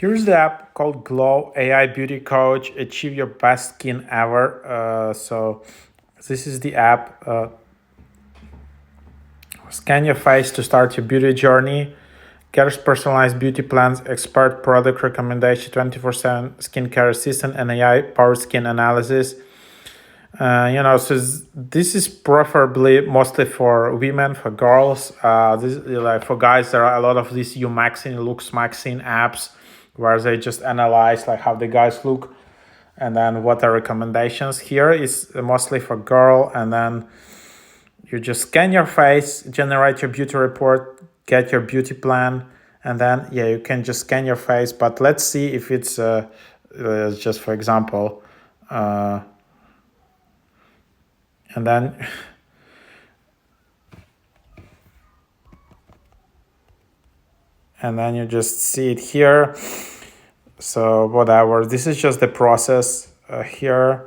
Here's the app called Glow AI Beauty Coach. Achieve your best skin ever. So this is the app. Scan your face to start your beauty journey. Get personalized beauty plans, expert product recommendation, 24/7 skincare assistant, and AI powered skin analysis. So this is preferably mostly for women, for girls. This like for guys, there are a lot of these Umaxin, Luxmaxin apps where they just analyze like how the guys look, and then what are recommendations. Here is mostly for girl, and then you just scan your face, generate your beauty report, get your beauty plan, and then you can just scan your face. But let's see if it's just for example. And then you just see it here. So whatever, this is just the process here.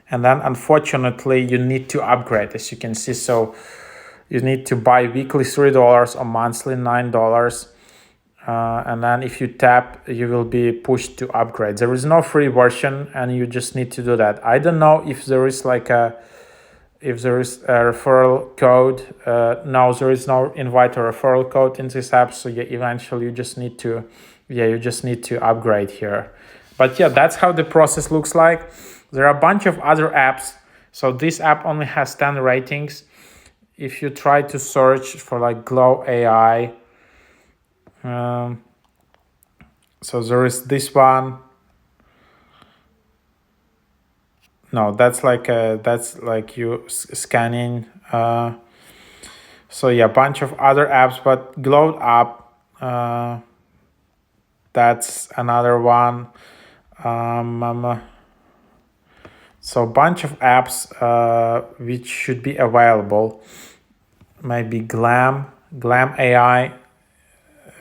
And then unfortunately you need to upgrade, as you can see. So you need to buy weekly $3 or monthly $9. And then if you tap, you will be pushed to upgrade. There is no free version, and you just need to do that. I don't know if there is a referral code. No, there is no invite or referral code in this app. So eventually you just need to upgrade here. But that's how the process looks like. There are a bunch of other apps. So this app only has 10 ratings. If you try to search for like Glow AI, so there is this one. No, that's like you scanning. So a bunch of other apps, but Glow Up, that's another one. So bunch of apps which should be available. Maybe Glam AI.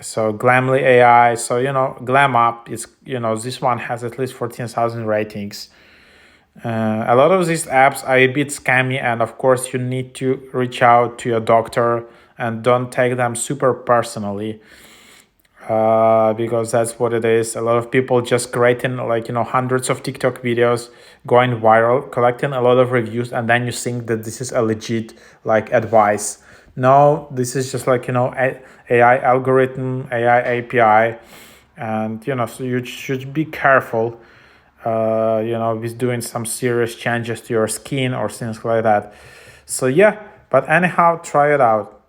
So Glamly AI. So Glam Up is this one has at least 14,000 ratings. A lot of these apps are a bit scammy, and of course you need to reach out to your doctor and don't take them super personally, because that's what it is. A lot of people just creating hundreds of TikTok videos, going viral, collecting a lot of reviews, and then you think that this is a legit advice. No, this is just AI algorithm, AI API, and so you should be careful with doing some serious changes to your skin or things like that. So but anyhow, try it out.